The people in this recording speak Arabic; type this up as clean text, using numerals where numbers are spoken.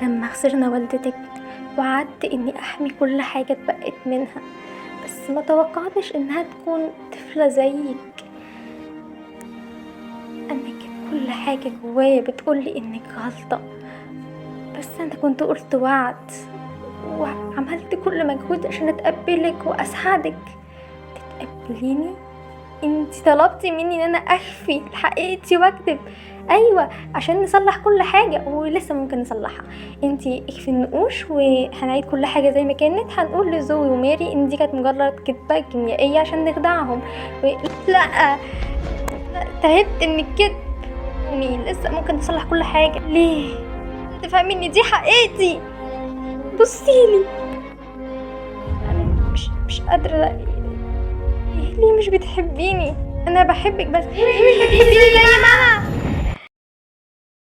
لما خسرنا والدتك وعدت اني احمي كل حاجة اتبقت منها، بس ما توقعتش انها تكون طفلة زيك. انا كانت كل حاجة جوايا بتقولي انك غلطة، بس انا كنت قلت وعد وعملت كل مجهود عشان اتقبلك واساعدك. تتقبليني؟ انتي طلبتي مني ان انا اخفي حقيقتي واكذب. ايوه، عشان نصلح كل حاجه ولسه ممكن نصلحها. انتي اخفي النقوش وهنعيد كل حاجه زي ما كانت. هنقول لزوي وماري ان دي كانت مجرد كدبه كيميائيه عشان نخدعهم لا، تعبت من الكذب. لسه ممكن نصلح كل حاجه. ليه تفهمي ان دي حقيقتي؟ بصيلي، انا مش قادره. ليه مش بتحبيني؟ انا بحبك بس مش بتحبيني زي ما انا.